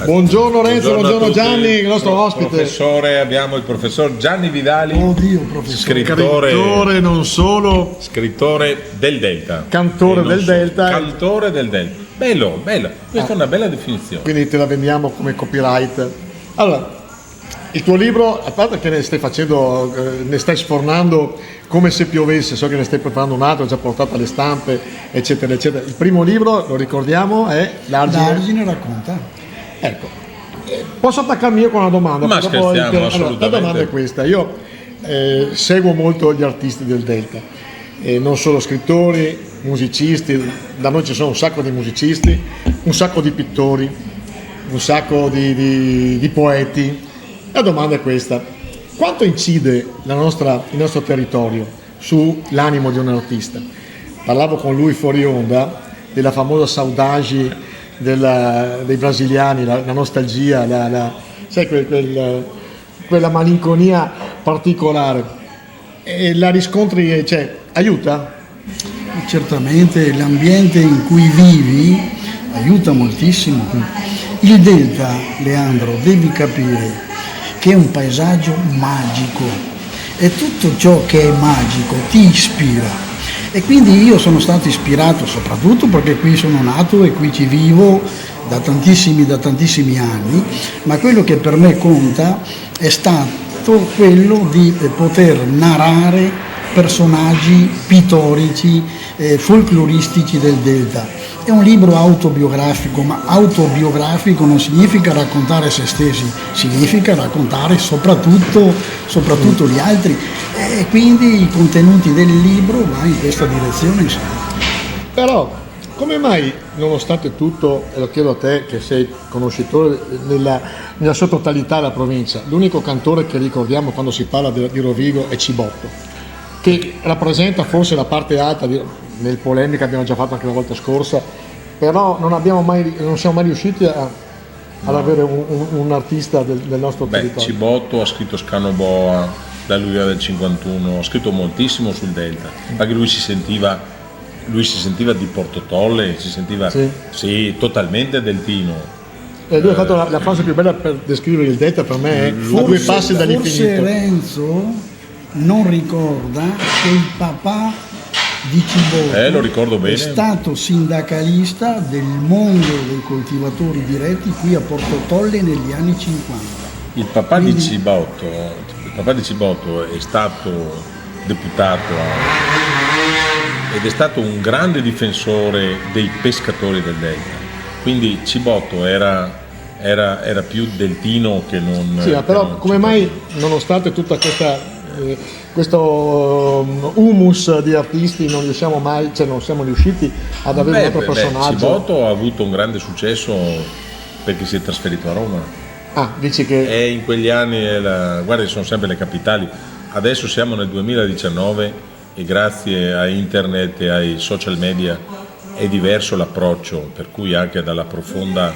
Buongiorno Renzo, buongiorno Gianni, il nostro ospite. Professore, abbiamo il professor Gianni Vidali. Oddio, professore. Scrittore non solo. Scrittore del Delta. Cantore del Delta. Cantore del Delta. Bello, bello. Questa è una bella definizione. Quindi te la vendiamo come copyright. Allora, il tuo libro, a parte che ne stai sfornando come se piovesse, so che ne stai preparando un altro, già portato alle stampe, eccetera, eccetera. Il primo libro, lo ricordiamo, è L'Argine racconta. Ecco, posso attaccarmi io con una domanda? Ma scherziamo, assolutamente. Allora, la domanda è questa. Io seguo molto gli artisti del Delta, non solo scrittori, musicisti, da noi ci sono un sacco di musicisti, un sacco di pittori, un sacco di poeti. La domanda è questa: quanto incide il nostro territorio sull'animo di un artista? Parlavo con lui fuori onda della famosa saudade dei brasiliani, la nostalgia, sai, quella malinconia particolare, e la riscontri, cioè, aiuta? Certamente l'ambiente in cui vivi aiuta moltissimo. Il Delta, Leandro, devi capire che è un paesaggio magico e tutto ciò che è magico ti ispira. E quindi io sono stato ispirato soprattutto perché qui sono nato e qui ci vivo da tantissimi anni, ma quello che per me conta è stato quello di poter narrare personaggi pittorici, folcloristici del Delta. È un libro autobiografico, ma autobiografico non significa raccontare se stessi, significa raccontare soprattutto gli altri, e quindi i contenuti del libro vanno in questa direzione. Però come mai, nonostante tutto, e lo chiedo a te che sei conoscitore nella sua totalità della provincia, l'unico cantore che ricordiamo quando si parla di Rovigo è Cibotto, che rappresenta forse la parte alta nel polemica, abbiamo già fatto anche la volta scorsa, però non siamo mai riusciti ad avere un artista del nostro territorio. Cibotto ha scritto Scanoboa, la Luia del 51, ha scritto moltissimo sul Delta, perché lui si sentiva di Porto Tolle, si sentiva sì, totalmente deltino. E lui ha fatto la frase più bella per descrivere il Delta, per me è a due passi dall'infinito. Forse Renzo non ricorda che il papà di Cibotto lo ricordo bene. È stato sindacalista del mondo dei coltivatori diretti qui a Porto Tolle negli anni 50. Il papà di Cibotto è stato deputato ed è stato un grande difensore dei pescatori del Delta. Quindi Cibotto era più deltino che non. Sì, però come mai, nonostante tutta questo humus di artisti, non siamo riusciti ad avere un altro personaggio? Cibotto ha avuto un grande successo perché si è trasferito a Roma. Ah, dici che. E in quegli anni guarda, sono sempre le capitali. Adesso siamo nel 2019 e grazie a internet e ai social media è diverso l'approccio, per cui anche dalla profonda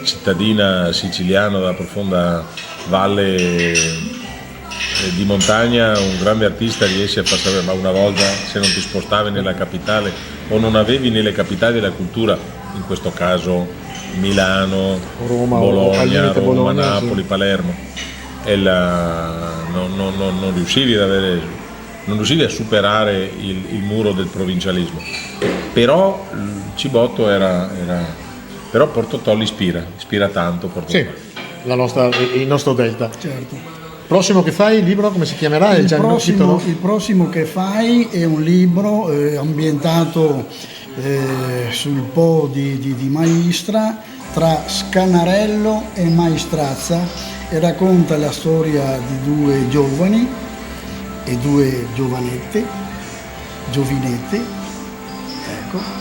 cittadina siciliana, dalla profonda valle di montagna, un grande artista riesce a far sapere, ma una volta se non ti spostavi nella capitale o non avevi nelle capitali la cultura, in questo caso Milano, Roma, Bologna, Bologna, Napoli, sì. Palermo, e non riuscivi a superare il muro del provincialismo. Però Cibotto però Porto Tolle ispira tanto Porto Tolle. Il nostro Delta. Certo. Prossimo che fai, il libro come si chiamerà? Il prossimo che fai è un libro ambientato sul Po di Maistra, tra Scanarello e Maestrazza, e racconta la storia di due giovani e due giovinette, ecco.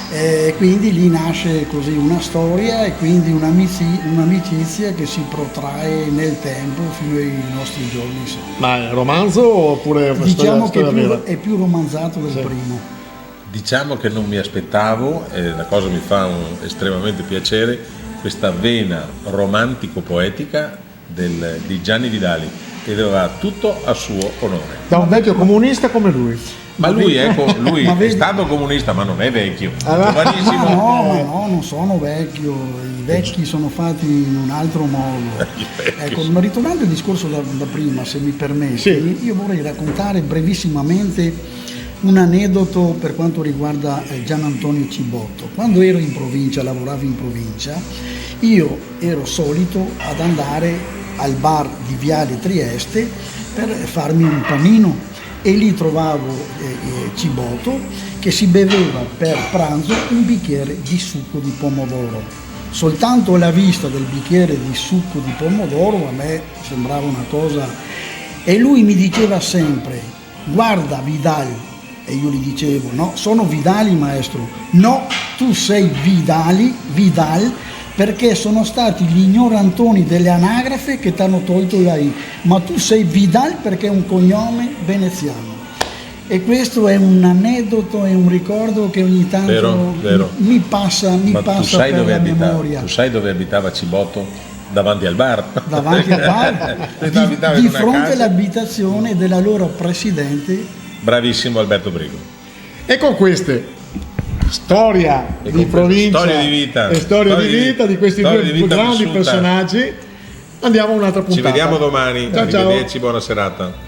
E quindi lì nasce così una storia e quindi un'amicizia che si protrae nel tempo fino ai nostri giorni. Ma è romanzo oppure diciamo storia che vera? è più romanzato del primo. Diciamo che non mi aspettavo, e la cosa mi fa estremamente piacere, questa vena romantico-poetica di Gianni Vidali, che aveva tutto a suo onore. Da un vecchio comunista come lui. Ma lui è vedi- stato comunista, ma non è vecchio, Ah, è ma- giovanissimo. Ma no, non sono vecchio, i vecchi sono fatti in un altro modo. Ecco, ma ritornando al discorso da prima, se mi permetti, Sì. io vorrei raccontare brevissimamente un aneddoto per quanto riguarda Gian Antonio Cibotto. Quando ero in provincia, lavoravo in provincia, io ero solito ad andare al bar di Viale Trieste per farmi un panino e lì trovavo Cibotto che si beveva per pranzo un bicchiere di succo di pomodoro. Soltanto la vista del bicchiere di succo di pomodoro a me sembrava una cosa, e lui mi diceva sempre: guarda Vidal, e io gli dicevo: no, sono Vidali maestro. No, tu sei Vidal, perché sono stati gli ignorantoni delle anagrafe che ti hanno tolto la I, ma tu sei Vidal perché è un cognome veneziano. E questo è un aneddoto, è un ricordo che ogni tanto Vero. mi passa Ma tu sai per dove la abitava? memoria. Tu sai dove abitava Cibotto? Davanti al bar. Davanti al bar, Abitava in di una fronte casa. all'abitazione dell'allora presidente. Bravissimo Alberto Brigo. E con queste storia E di con queste provincia storie di vita. e storia di vita di questi Storie due di vita grandi vissuta. personaggi, andiamo a un'altra puntata. Ci vediamo domani. Ciao ciao. Arrivederci, buona serata.